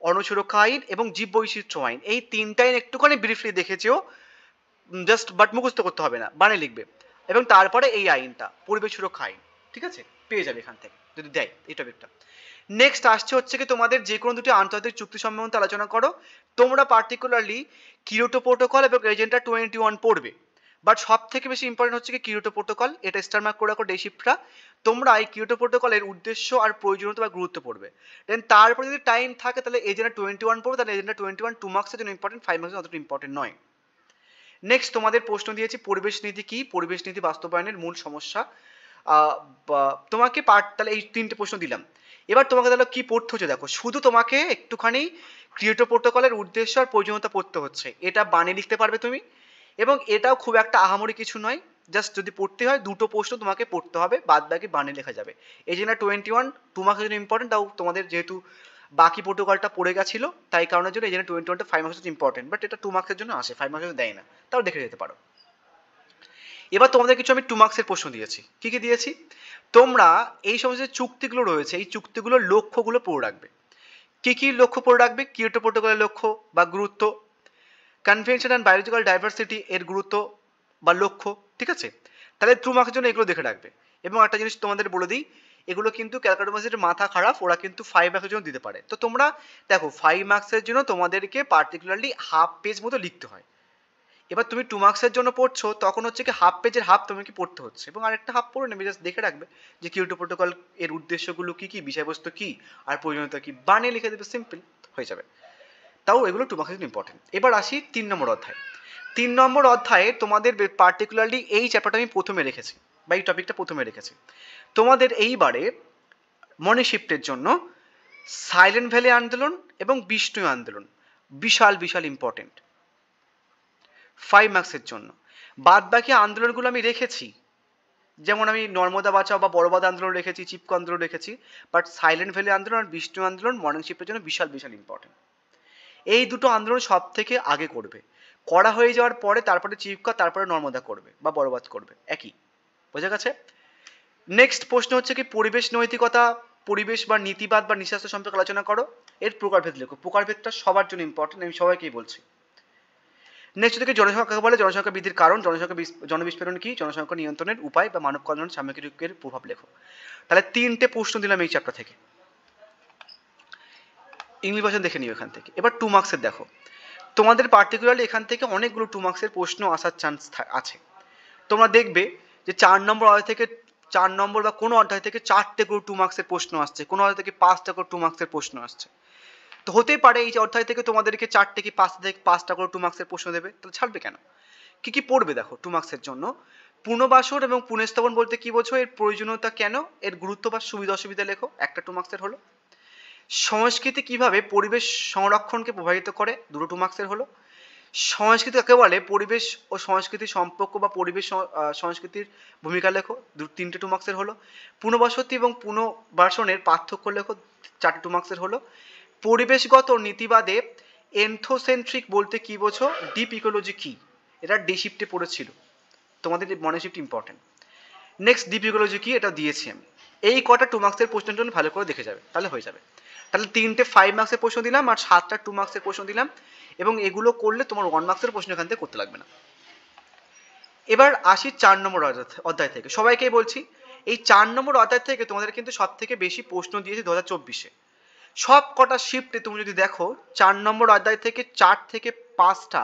অণুসুরক্ষা আইন এবং জীববৈচিত্র্য আইন, এই তিনটা আইন একটুখানি ব্রিফলি দেখেছেও, জাস্ট বাট মুখস্থ করতে হবে না, বানিয়ে লিখবে। এবং তারপরে এই আইনটা, পরিবেশ সুরক্ষা আইন, ঠিক আছে, পেয়ে যাবে এখান থেকে যদি দেয় এই টপিকটা। নেক্সট আসছে হচ্ছে কি তোমাদের যে কোনো দুটি আন্তর্জাতিক চুক্তি সম্বন্ধে আলোচনা করো। তোমরা পার্টিকুলারলি কিয়োটো প্রোটোকল এবং এজেন্ডা 21 পড়বে, বাট সব থেকে বেশি ইম্পর্টেন্ট হচ্ছে কি কিয়োটো প্রোটোকল। এটা স্টার মার্ক করে রাখো ডে শিফটটা। তোমরা এই কিয়োটো প্রোটোকলের উদ্দেশ্য আর প্রয়োজনীয়তা বা গুরুত্ব পড়বে। দেন তারপরে যদি টাইম থাকে তাহলে এজেন্ডা 21 পড়বে। তাহলে এজেন্ডা 21 2 মার্কসের জন্য ইম্পর্টেন্ট, 5 মার্কসের অতটা ইম্পর্টেন্ট নয়। নেক্সট তোমাদের প্রশ্ন দিয়েছি পরিবেশ নীতি কি, পরিবেশ নীতি বাস্তবায়নের মূল সমস্যা। তোমাকে তাহলে এই তিনটে প্রশ্ন দিলাম। এবার তোমাকে তাহলে কি পড়তে হচ্ছে দেখো, শুধু তোমাকে একটুখানি কিয়োটো প্রোটোকলের উদ্দেশ্য আর প্রয়োজনীয়তা পড়তে হচ্ছে, এটা বানিয়ে লিখতে পারবে তুমি। এবং এটাও খুব একটা আহামরি কিছু নয়, জাস্ট যদি পড়তে হয় দুটো প্রশ্ন তোমাকে পড়তে হবে, বাদ বাকি বানিয়ে লেখা যাবে। এই জন্য 21 2 মার্কসের জন্য ইম্পর্টেন্ট। তাও তোমাদের যেহেতু বাকি প্রোটোকলটা পড়ে গেছিলো তাই কারণের জন্য এই জন্য 21টা 5 মার্কসের জন্য ইম্পর্টেন্ট, বাট এটা 2 মার্কসের জন্য আসে, 5 মার্কসের জন্য দেয় না, তাও দেখে যেতে পারো। এবার তোমাদের কিছু আমি 2 মার্কসের প্রশ্ন দিয়েছি। কি কি দিয়েছি? তোমরা এই সমস্ত চুক্তিগুলো রয়েছে এই চুক্তিগুলোর লক্ষ্যগুলো পড়ে রাখবে। কি কি লক্ষ্য পড়ে রাখবে? কিয়োটো প্রোটোকলের লক্ষ্য বা গুরুত্ব, কনভেনশন অ্যান্ড বায়োলজিক্যাল ডাইভার্সিটি এর গুরুত্ব বা লক্ষ্য, ঠিক আছে? তাহলে 2 মার্কসের জন্য এগুলো দেখে রাখবে। এবং একটা জিনিস তোমাদের বলে দিই, এগুলো কিন্তু ক্যালকাটা ইউনিভার্সিটির মাথা খারাপ, ওরা কিন্তু 5 মার্কসের জন্য দিতে পারে। তো তোমরা দেখো 5 মার্কসের জন্য তোমাদেরকে পার্টিকুলারলি হাফ পেজ মতো লিখতে হয়। এবার তুমি 2 মার্কসের জন্য পড়ছো তখন হচ্ছে কি হাফ পেজের হাফ তোমাকে পড়তে হচ্ছে, এবং আরেকটা হাফ পড়ে নেবে, জাস্ট দেখে রাখবে যে কিয়োটো প্রোটোকল এর উদ্দেশ্যগুলো কি কি, বিষয়বস্তু কি, আর প্রয়োজনীয়তা কি, বানিয়ে লিখে দেবে, সিম্পল হয়ে যাবে। তাও এগুলো 2 মার্কসের জন্য ইম্পর্টেন্ট। এবার আসি 3 নম্বর অধ্যায়। 3 নম্বর অধ্যায়ে তোমাদের পার্টিকুলারলি এই চ্যাপ্টারটা আমি প্রথমে রেখেছি বা এই টপিকটা প্রথমে রেখেছি। তোমাদের এইবারে মর্নিং শিফটের জন্য সাইলেন্ট ভ্যালি আন্দোলন এবং বিষ্ণু আন্দোলন বিশাল বিশাল ইম্পর্টেন্ট 5 মার্কসের জন্য। বাদ বাকি আন্দোলনগুলো আমি রেখেছি, যেমন আমি নর্মদা বাঁচাও বা বড়বাদ আন্দোলন রেখেছি, চিপকো আন্দোলন রেখেছি, বাট সাইলেন্ট ভ্যালি আন্দোলন আর বিষ্ণু আন্দোলন মর্নিং শিফটের জন্য বিশাল বিশাল ইম্পর্টেন্ট। এই দুটো আন্দোলন সব থেকে আগে করবে, করা হয়ে যাওয়ার পরে তারপরে চিপকো, তারপরে নর্মদা করবে বা বড়বাদ করবে, একই। বোঝা গেছে? নেক্সট প্রশ্ন হচ্ছে কি পরিবেশ নৈতিকতা, পরিবেশ বা নীতিবাদ বা নিঃস্বাস্থ্য সম্পর্কে আলোচনা করো। এর প্রকারভেদ লেখো। প্রকারভেদটা সবার জন্য ইম্পর্টেন্ট, আমি সবাইকেই বলছি। নেক্সট থেকে জনসংখ্যা বলে, জনসংখ্যা বৃদ্ধির কারণ, জনবিস্ফোরণ কি, জনসংখ্যা নিয়ন্ত্রণের উপায় বা মানব কল্যাণ সামগ্রিকের প্রভাব লেখো। তাহলে 3টে প্রশ্ন দিলাম এই চ্যাপ্টার থেকে। ইংলিশ ভার্সন দেখে নিও এখান থেকে। এবার 2 মার্কসের দেখো, তোমাদের পার্টিকুলারলি এখান থেকে অনেকগুলো 2 মার্কসের প্রশ্ন আসার চান্স আছে। তোমরা দেখবে যে 4 নম্বর অধ্যায় থেকে 4 নম্বর বা কোনো অধ্যায় থেকে 4টে করে 2 মার্কসের প্রশ্ন আসছে, কোনো অধ্যায় থেকে 5টা করে 2 মার্কসের প্রশ্ন আসছে। তো হতেই পারে এই যে অধ্যায় থেকে তোমাদেরকে 4টে কি 5টা করে 2 মার্কসের প্রশ্ন দেবে, তাহলে ছাড়বে কেন? কি কি পড়বে দেখো 2 মার্কসের জন্য। পুনর্বাসন এবং পুনঃস্থাপন বলতে কি বোঝো, এর প্রয়োজনীয়তা কেন, এর গুরুত্ব বা সুবিধা অসুবিধা লেখো, একটা 2 মার্কসের হলো। সংস্কৃতি কিভাবে পরিবেশ সংরক্ষণকে প্রভাবিত করে, দুটো 2 মার্কসের হলো। সংস্কৃতি কাকে বলে, পরিবেশ ও সংস্কৃতির সম্পর্ক বা পরিবেশ সংস্কৃতির ভূমিকা লেখো, 3টে 2 মার্কসের হলো। পুনর্বসতি এবং পুনর্বাসনের পার্থক্য লেখো, 4টে 2 মার্কসের হলো। পরিবেশগত নীতিবাদে এনথোসেন্ট্রিক বলতে কি বোঝো, ডিপ ইকোলজি কি, এটা ডে শিফটে পড়েছিল, তোমাদের morning shift important. Next deep ecology কি, এটা দিয়েছি আমি। এই কটা 2 মার্কসের প্রশ্নের জন্য ভালো করে দেখে যাবে, তাহলে হয়ে যাবে। তাহলে 3টে 5 মার্কসের প্রশ্ন দিলাম আর 7টা 2 মার্কসের প্রশ্ন দিলাম, এবং এগুলো করলে তোমার 1 মার্কসের প্রশ্ন এখান থেকে করতে লাগবে না। এবার আসি 4 নম্বর অধ্যায় থেকে। সবাইকেই বলছি, এই 4 নম্বর অধ্যায় থেকে তোমাদের কিন্তু সব থেকে বেশি প্রশ্ন দিয়েছে 2024-এ। সব কটা শিফটে তুমি যদি দেখো 4 নম্বর অধ্যায় থেকে 4 থেকে 5টা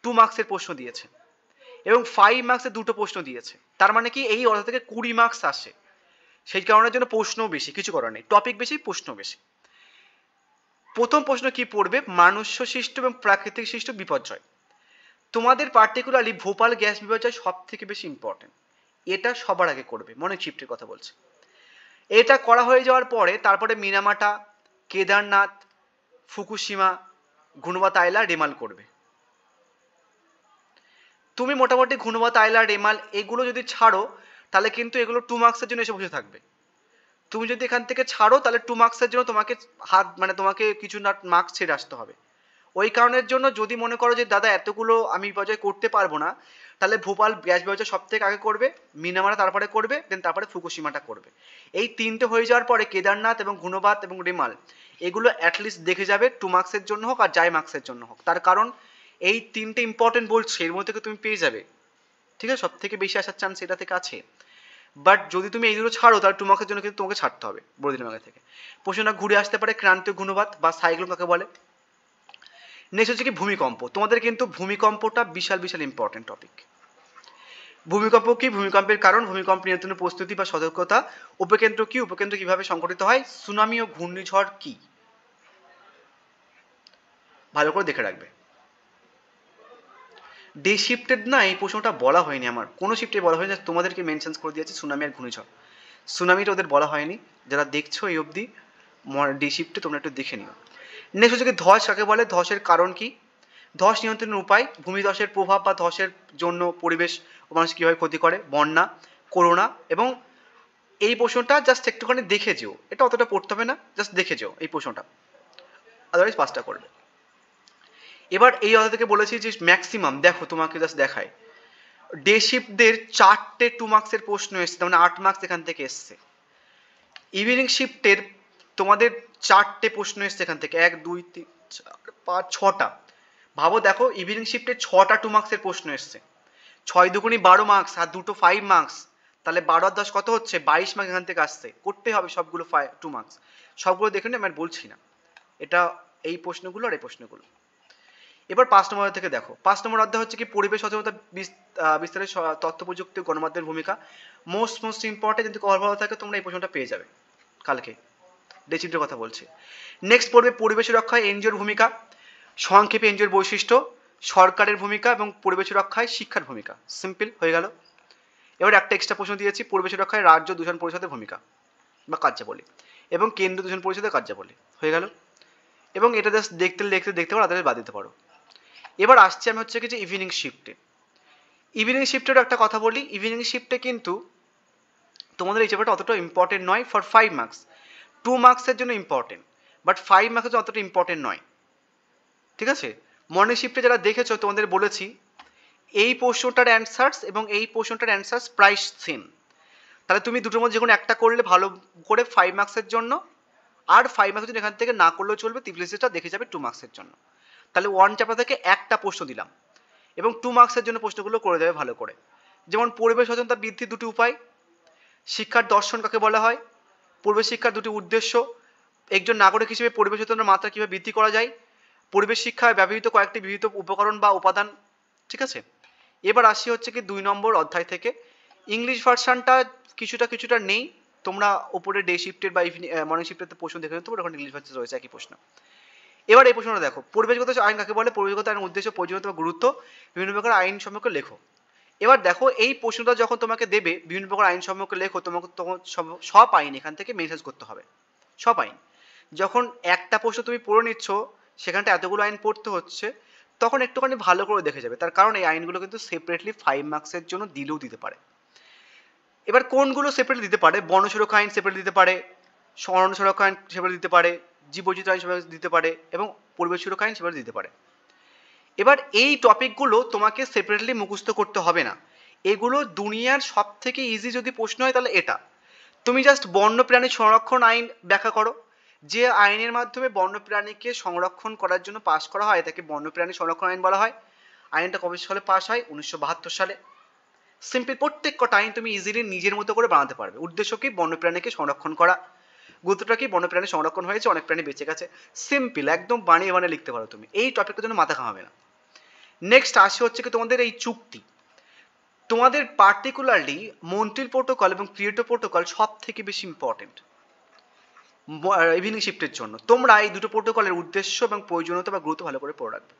2 মার্কসের প্রশ্ন দিয়েছে, এবং 5 মার্কসের 2টো প্রশ্ন দিয়েছে। তার মানে কি এই অধ্যায় থেকে 20 মার্কস আসে। সেই কারণের জন্য প্রশ্নও বেশি, কিছু করার নেই, টপিক বেশি প্রশ্ন বেশি। প্রথম প্রশ্ন কি পড়বে, মানুষ্য সৃষ্ট এবং প্রাকৃতিক সৃষ্ট বিপর্যয়। তোমাদের পার্টিকুলারলি ভোপাল গ্যাস বিপর্যয় সব থেকে বেশি ইম্পর্টেন্ট, এটা সবার আগে করবে, মনে শিফটের কথা বলছে। এটা করা হয়ে যাওয়ার পরে তারপরে মিনামাটা, কেদারনাথ, ফুকুশিমা, ঘূর্ণিবাত আইলা, রেমাল করবে। তুমি মোটামুটি ঘূর্ণিবাত আইলা, রেমাল এগুলো যদি ছাড়ো তাহলে কিন্তু এগুলো 2 মার্কসের জন্য এসে বসে থাকবে। তুমি যদি এখান থেকে ছাড়ো তাহলে 2 মার্কসের জন্য তোমাকে তোমাকে কিছু না মার্কস ছেড়ে আসতে হবে। ওই কারণের জন্য যদি মনে করো যে দাদা এতগুলো আমি বিপর্যয় করতে পারবো না, তাহলে ভোপাল গ্যাস বিপর্যয় সব থেকে আগে করবে, মিনামারা তারপরে করবে, দেন তারপরে ফুকুশিমাটা করবে। এই 3টে হয়ে যাওয়ার পরে কেদারনাথ এবং ঘূর্ণিবাত এবং রেমাল এগুলো অ্যাটলিস্ট দেখে যাবে 2 মার্কসের জন্য হোক আর যাই মার্কসের জন্য হোক। তার কারণ এই 3টে ইম্পর্টেন্ট বলছে, এর মধ্যে থেকে তুমি পেয়ে যাবে, ঠিক আছে, সব থেকে বেশি আসার চান্স এটা থেকে আছে। বাট যদি তুমি এইগুলো ছাড়ো তাহলে 2 মার্কসের জন্য কিন্তু তোমাকে ছাড়তে হবে বলে দিলাম আগে থেকে। প্রশ্নটা ঘুরে আসতে পারে ক্রান্তীয় ঘূর্ণিবাত বা সাইক্লোন কাকে বলে। নেক্সট হচ্ছে কি ভূমিকম্প। তোমাদের কিন্তু ভূমিকম্পটা বিশাল বিশাল ইম্পর্টেন্ট টপিক। ভূমিকম্প কি, ভূমিকম্পের কারণ, ভূমিকম্প নিয়ন্ত্রণের প্রস্তুতি বা সতর্কতা, উপকেন্দ্র কি, উপকেন্দ্র কিভাবে সংঘটিত হয়, সুনামি ও ঘূর্ণিঝড় কি, ভালো করে দেখে রাখবে। ডে শিফটেড না এই প্রশ্নটা বলা হয়নি, আমার কোনো শিফটে বলা হয়নি, তোমাদেরকে মেনশন করে দিয়েছি সুনামি আর ঘূর্ণিঝড়। সুনামিটা ওদের বলা হয়নি, যারা দেখছো এই অবধি ডে শিফটে তোমরা একটু দেখে নিও। নেক্সট হচ্ছে কি ধস কাকে বলে, ধসের কারণ কি, ধস নিয়ন্ত্রণের উপায়, ভূমিধসের প্রভাব বা ধসের জন্য পরিবেশ ও মানুষ কীভাবে ক্ষতি করে, বন্যা, করোনা। এবং এই প্রশ্নটা জাস্ট একটুখানি দেখে যেও, এটা অতটা পড়তে হবে না, জাস্ট দেখে যেও এই প্রশ্নটা, আদারওয়াইজ পাসটা করবে। এবার এই অধ্যায় থেকে বলেছি যে ম্যাক্সিমাম দেখো, তোমাকে জাস্ট দেখায়, ডে শিফটদের 4টে 2 মার্কসের প্রশ্ন এসছে, মানে 8 মার্কস এখান থেকে এসছে। ইভিনিং শিফটের তোমাদের 4টে প্রশ্ন এসছে এখান থেকে, 1 2 3 4 5 6টা। ভাবো দেখো, ইভিনিং শিফটে 6টা 2 মার্কসের প্রশ্ন এসছে, 6 দুগুণি 12 মার্কস আর 2টো 5 মার্কস, তাহলে 12 আর 10 কত হচ্ছে, 22 মার্কস এখান থেকে আসছে, করতে হবে সবগুলো 2 মার্কস। সবগুলো দেখে নিই, আমি বলছি না, এটা এই প্রশ্নগুলো আর এই প্রশ্নগুলো। এবার 5 নম্বর থেকে দেখো, 5 নম্বর অধ্যায় হচ্ছে কি পরিবেশ সচেতনতা বিস্তারের তথ্য প্রযুক্তি গণমাধ্যমের ভূমিকা। মোস্ট ইম্পর্টেন্ট, যদি কভার ভালো থাকে তোমরা এই প্রশ্নটা পেয়ে যাবে কালকে, ডেচিপ্টের কথা বলছি। নেক্সট পড়বে পরিবেশ রক্ষায় এনজিওর ভূমিকা, সংক্ষেপে এনজিওর বৈশিষ্ট্য, সরকারের ভূমিকা এবং পরিবেশ রক্ষায় শিক্ষার ভূমিকা। সিম্পল হয়ে গেল। এবার একটা এক্সট্রা প্রশ্ন দিয়েছি, পরিবেশ রক্ষায় রাজ্য দূষণ পরিষদের ভূমিকা বা কার্যাবলী এবং কেন্দ্রীয় দূষণ পরিষদের কার্যাবলী, হয়ে গেল। এবং এটা জাস্ট দেখতে পারো, আদারওয়াইজ বাদ দিতে পারো। এবার আসছি আমি হচ্ছে কি যে ইভিনিং শিফটে। ইভিনিং শিফটের একটা কথা বলি, ইভিনিং শিফটে কিন্তু তোমাদের এই চ্যাপ্টারটা অতটা ইম্পর্টেন্ট নয় ফর 5 মার্কস। 2 মার্কসের জন্য ইম্পর্টেন্ট, বাট 5 মার্কসের জন্য অতটা ইম্পর্টেন্ট নয়, ঠিক আছে। মর্নিং শিফটে যারা দেখেছো তোমাদের বলেছি এই প্রশ্নটার অ্যান্সার্স এবং এই প্রশ্নটার অ্যান্সার্স প্রায় সেম, তাহলে তুমি দুটোর মধ্যে যে কোনো একটা করলে ভালো করে 5 মার্কসের জন্য, আর 5 মার্কসের জন্য এখান থেকে না করলেও চলবে, ত্রিপলিসিটা দেখে যাবে 2 মার্কসের জন্য। তাহলে 1 চ্যাপ্টার থেকে একটা প্রশ্ন দিলাম এবং 2 মার্কসের জন্য প্রশ্নগুলো করে দেবে ভালো করে। যেমন পরিবেশ সচেতনতা বৃদ্ধির 2টি উপায়, শিক্ষার দর্শন কাকে বলা হয়, পরিবেশ শিক্ষার 2টি উদ্দেশ্য, একজন নাগরিক হিসেবে পরিবেশ সচেতনতার মাত্রা কীভাবে বৃদ্ধি করা যায়, পরিবেশ শিক্ষায় ব্যবহৃত কয়েকটি বিবিধ উপকরণ বা উপাদান, ঠিক আছে। এবার আসি হচ্ছে কি 2 নম্বর অধ্যায় থেকে, ইংলিশ ভার্সানটা কিছুটা নেই, তোমরা ওপরে ডে শিফটের বা মর্নিং শিফটের প্রশ্ন দেখে নিতে পারো, ওখানে ইংলিশ ভার্সান রয়েছে একই প্রশ্ন। এবার এই প্রশ্নটা দেখো, পরিবেশগত আইন কাকে বলে, পরিবেশগত আইনের উদ্দেশ্য, প্রয়োজনীয়তা বা গুরুত্ব, বিভিন্ন প্রকার আইন সম্পর্কে লেখো। এবার দেখো এই প্রশ্নটা যখন তোমাকে দেবে বিভিন্ন প্রকার আইন সম্পর্কে লেখো, তোমাকে তখন সব আইন এখান থেকে মেসেজ করতে হবে, সব আইন। যখন একটা প্রশ্ন তুমি পড়ে নিচ্ছ সেখানটা এতগুলো আইন পড়তে হচ্ছে, তখন একটুখানি ভালো করে দেখে যাবে, তার কারণ এই আইনগুলো কিন্তু সেপারেটলি 5 মার্কসের জন্য দিলেও দিতে পারে। এবার কোনগুলো সেপারেট দিতে পারে, বন সুরক্ষা আইন সেপারেট দিতে পারে, অরণ্য সুরক্ষা আইন সেপারেট দিতে পারে, জীববৈচিত্র্য আইন সেভাবে দিতে পারে এবং পরিবেশ সুরক্ষা আইন সেভাবে দিতে পারে। এবার এই টপিকগুলো তোমাকে সেপারেটলি মুখস্থ করতে হবে না, এগুলো দুনিয়ার সব থেকে ইজি যদি প্রশ্ন হয় তাহলে এটা। তুমি জাস্ট বন্যপ্রাণী সংরক্ষণ আইন ব্যাখ্যা করো, যে আইনের মাধ্যমে বন্যপ্রাণীকে সংরক্ষণ করার জন্য পাশ করা হয় তাকে বন্যপ্রাণী সংরক্ষণ আইন বলা হয়। আইনটা কবে সালে পাস হয়? 1972 সালে। সিম্পল, প্রত্যেক কটা আইন তুমি ইজিলি নিজের মতো করে বানাতে পারবে। উদ্দেশ্য কি? বন্যপ্রাণীকে সংরক্ষণ করা। গুরুত্বটা কি? বন্যপ্রাণী সংরক্ষণ হয়েছে, অনেক প্রাণী বেঁচে গেছে। সিম্পল, একদম বানিয়ে বানিয়ে লিখতে পারো তুমি, এই টপিকের জন্য মাথা ঘামাবে না। নেক্সট আসে হচ্ছে কি তোমাদের এই চুক্তি। তোমাদের পার্টিকুলারলি মন্ট্রিল প্রোটোকল এবং কিয়োটো প্রোটোকল সব থেকে বেশি ইম্পর্টেন্ট ইভিনিং শিফটের জন্য। তোমরা এই দুটো প্রোটোকলের উদ্দেশ্য এবং প্রয়োজনীয়তা বা গুরুত্ব ভালো করে পড়ে রাখবে।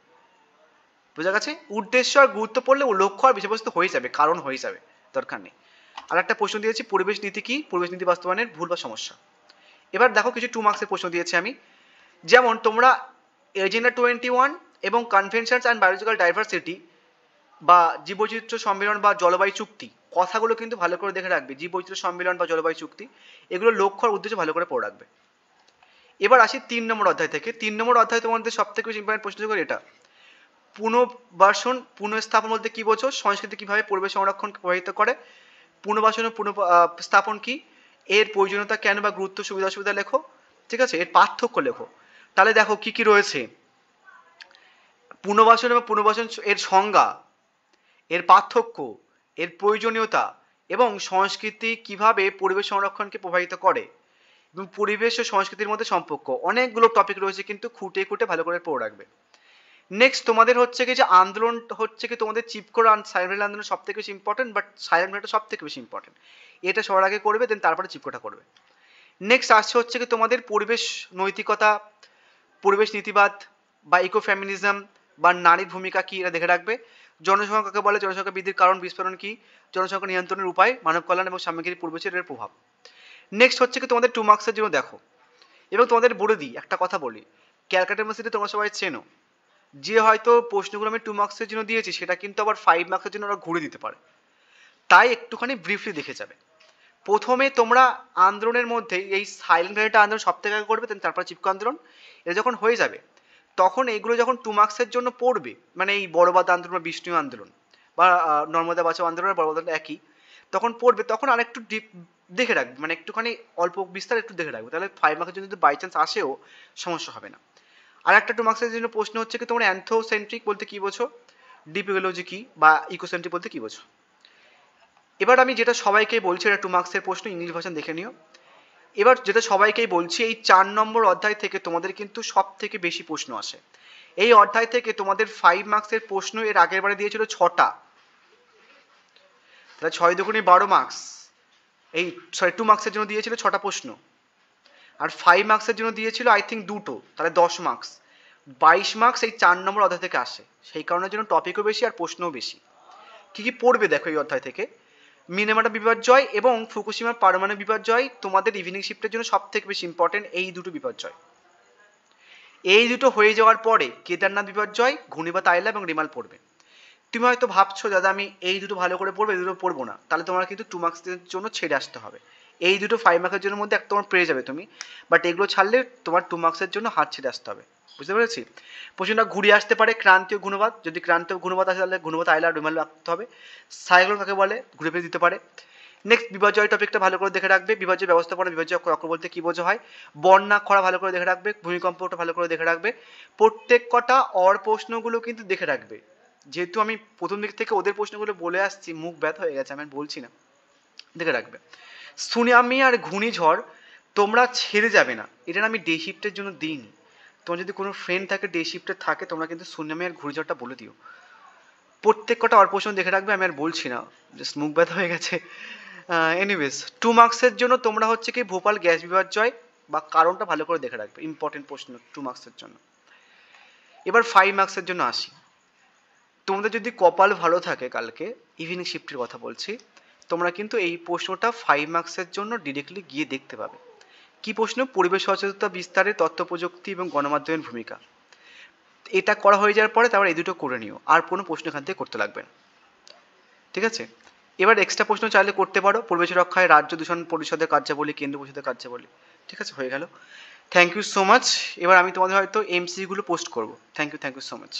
বোঝা গেছে? উদ্দেশ্য আর গুরুত্ব পড়লে লক্ষ্য আর বিষয়বস্তু হয়ে যাবে, কারণ হয়ে যাবে, দরকার নেই। আর একটা প্রশ্ন দিয়েছি, পরিবেশ নীতি কি? পরিবেশ নীতি বাস্তবায়নের ভুল বা সমস্যা। এবার দেখো কিছু 2 মার্কসের প্রশ্ন দিয়েছি আমি। যেমন তোমরা এজেন্ডা 21 এবং কনভেনশনস অ্যান্ড বায়োলজিক্যাল ডাইভার্সিটি বা জীববৈচিত্র্য সম্মেলন বা জলবায়ু চুক্তি, কথাগুলো কিন্তু ভালো করে দেখে রাখবে। জীববৈচিত্র্য সম্মেলন বা জলবায়ু চুক্তি, এগুলো লক্ষ্য আর উদ্দেশ্য ভালো করে পড়ে রাখবে। এবার আসি 3 নম্বর অধ্যায় থেকে। 3 নম্বর অধ্যায় তোমাদের সব থেকে বেশি ইম্পর্টেন্ট প্রশ্ন করে এটা, পুনর্বাসন পুনঃস্থাপন বলতে কি বোঝো? সংস্কৃতি কিভাবে পরিবেশ সংরক্ষণ প্রভাবিত করে? পুনর্বাসন ও পুনঃস্থাপন কি? এর প্রয়োজনীয়তা কেন বা গুরুত্ব, সুবিধা অসুবিধা লেখো। ঠিক আছে, এর পার্থক্য লেখো। তাহলে দেখো কি কি রয়েছে। পুনর্বাসন এবং পুনর্বাসন এর সংজ্ঞা, এর পার্থক্য, এর প্রয়োজনীয়তা এবং সংস্কৃতি কিভাবে পরিবেশ সংরক্ষণকে প্রভাবিত করে এবং পরিবেশ ও সংস্কৃতির মধ্যে সম্পর্ক, অনেকগুলো টপিক রয়েছে, কিন্তু খুঁটে খুঁটে ভালো করে পড়ে রাখবে। নেক্সট তোমাদের হচ্ছে কি যে আন্দোলন হচ্ছে কি তোমাদের চিপকোর সাইলেন্ট আন্দোলন সব থেকে বেশি ইম্পর্টেন্ট, বাট সাইলেন্টটা সব থেকে বেশি ইম্পর্টেন্ট। এটা সবার আগে করবে, দেন তারপরে চিপকোটা করবে। নেক্সট আসছে হচ্ছে কি তোমাদের পরিবেশ নৈতিকতা, পরিবেশ নীতিবাদ বা ইকো ফেমিনিজম বা নারীর ভূমিকা কি, এটা দেখে রাখবে। জনসংখ্যাকে বলে, জনসংখ্যা বৃদ্ধির কারণ, বিস্ফোরণ কি, জনসংখ্যা নিয়ন্ত্রণের উপায়, মানব কল্যাণ এবং সামগ্রিক পরিবেশের এর প্রভাব। নেক্সট হচ্ছে কি তোমাদের 2 মার্কসের জন্য দেখো, এবং তোমাদের বলে দিই একটা কথা বলি, ক্যালকাটা ইউনিভার্সিটি তোমরা সবাই চেনো, যে হয়তো প্রশ্নগুলো আমি 2 মার্কসের জন্য দিয়েছি সেটা কিন্তু আবার 5 মার্কসের জন্য ওরা ঘুরে দিতে পারে, তাই একটুখানি ব্রিফলি দেখে যাবে। প্রথমে তোমরা আন্দোলনের মধ্যে এই সাইলেন্ট ভ্যালিটা আন্দোলন সব থেকে আগে করবে, দেন তারপর চিপকো আন্দোলন। এটা যখন হয়ে যাবে তখন এইগুলো যখন 2 মার্কসের জন্য পড়বে, মানে এই বড়বাদ আন্দোলন বা বিষ্ণু আন্দোলন বা নর্মদা বাঁচাও আন্দোলন আর বড়বাদ একই, তখন পড়বে, তখন আরেকটু ডিপ দেখে রাখবে, মানে একটুখানি অল্প বিস্তার একটু দেখে রাখবে, তাহলে 5 মার্কের জন্য যদি বাই চান্স আসেও সমস্যা হবে না। আর একটা 2 মার্কসের জন্য প্রশ্ন হচ্ছে কি তোমরা অ্যান্থ্রোসেন্ট্রিক বলতে কি বোঝো, ডিপ ইকোলজি কি, বা ইকোসেন্ট্রিক বলতে কি বোঝো। এবার আমি যেটা সবাইকেই বলছি, এটা 2 মার্কসের প্রশ্ন, ইংলিশ ভার্সন দেখে নিও। এবার যেটা সবাইকেই বলছি, এই 4 নম্বর অধ্যায় থেকে তোমাদের কিন্তু সব থেকে বেশি প্রশ্ন আসে। এই অধ্যায় থেকে তোমাদের 5 মার্কসের প্রশ্ন এর আগের বারে দিয়েছিল 6টা, তাহলে 6 দুগুণে 12 মার্কস। এই 2 মার্কসের জন্য দিয়েছিল 6টা প্রশ্ন, আর 5 মার্কসের জন্য দিয়েছিল আই থিঙ্ক 2টো, তাহলে 10 মার্কস। 22 মার্কস এই 4 নম্বর অধ্যায় থেকে আসে, সেই কারণের জন্য টপিকও বেশি আর প্রশ্নও বেশি। কি কি পড়বে দেখো এই অধ্যায় থেকে, মিনেমাটা বিপর্যয় এবং ফুকুশিমার পারমাণবিক বিপর্যয় তোমাদের ইভিনিং শিফটের জন্য সব থেকে বেশি ইম্পর্টেন্ট, এই দুটো বিপর্যয়। এই দুটো হয়ে যাওয়ার পরে কেদারনাথ বিপর্যয়, ঘূর্ণিপাত আইলা এবং রিমাল পড়বে। তুমি হয়তো ভাবছো দাদা আমি এই দুটো ভালো করে পড়বো, এই দুটো পড়বো না, তাহলে তোমার কিন্তু 2 মার্কসের জন্য ছেড়ে আসতে হবে। এই দুটো 5 মার্কের জন্য মধ্যে একটা তোমার পেয়ে যাবে তুমি, বাট এগুলো ছাড়লে তোমার 2 মার্কসের জন্য হাত ছেড়ে আসতে হবে। বুঝতে পেরেছি? প্রশ্নটা ঘুরিয়ে আসতে পারে ক্রান্তীয় ঘূর্ণিপাত, যদি ক্রান্তীয় ঘূর্ণিপাত আসে তাহলে ঘূর্ণিপাত আইলা রিমাল রাখতে হবে। সাইক্লোন কাকে বলে, ঘুরে ফিরে দিতে পারে। নেক্সট বিপর্যয় টপিকটা ভালো করে দেখে রাখবে, বিপর্যয় ব্যবস্থাপনা, বিপর্যয় চক্র বলতে কি বোঝা হয়, বন্যা খরা ভালো করে দেখে রাখবে, ভূমিকম্পটা ভালো করে দেখে রাখবে। প্রত্যেক কটা অর প্রশ্নগুলো কিন্তু দেখে রাখবে, যেহেতু আমি প্রথম দিক থেকে ওদের প্রশ্নগুলো বলে আসছি, মুখ ব্যথা হয়ে গেছে, আমি বলছি না, দেখে রাখবে। সুনামি আর ঘূর্ণিঝড় তোমরা ছেড়ে যাবে না, এটা আমি ডে শিফটের জন্য দিইনি। তোমার যদি কোনো ফ্রেন্ড থাকে ডে শিফটে থাকে, তোমরা কিন্তু সুনামি আর ঘূর্ণিঝড়টা বলে দিও। প্রত্যেক কটা অর প্রশ্ন দেখে রাখবে, আমি আর বলছি না, জাস্ট মুখ ব্যথা হয়ে গেছে। এনিওয়েজ 2 মার্কসের জন্য তোমরা হচ্ছে কি ভোপাল গ্যাস বিপর্যয় বা কারণটা ভালো করে দেখে রাখবে, ইম্পর্টেন্ট প্রশ্ন 2 মার্কসের জন্য। এবার 5 মার্কসের জন্য আসি। তোমাদের যদি কপাল ভালো থাকে, কালকে ইভিনিং শিফটের কথা বলছি, তোমরা কিন্তু এই প্রশ্নটা 5 মার্কসের জন্য ডিরেক্টলি গিয়ে দেখতে পাবে। কি প্রশ্ন? পরিবেশ সচেতনতা বিস্তারে তথ্য প্রযুক্তি এবং গণমাধ্যমের ভূমিকা। এটা করা হয়ে যাওয়ার পরে তারপর এই দুটো করে নিও, আর কোনো প্রশ্ন এখান থেকে করতে লাগবে না। ঠিক আছে? এবার এক্সট্রা প্রশ্ন চাইলে করতে পারো, পরিবেশ রক্ষায় রাজ্য দূষণ পরিষদের কার্যাবলী, কেন্দ্র পরিষদের কার্যাবলী। ঠিক আছে, হয়ে গেল। Thank you so much. এবার আমি তোমাদের হয়তো এমসিকিউ গুলো পোস্ট করবো। Thank you so much.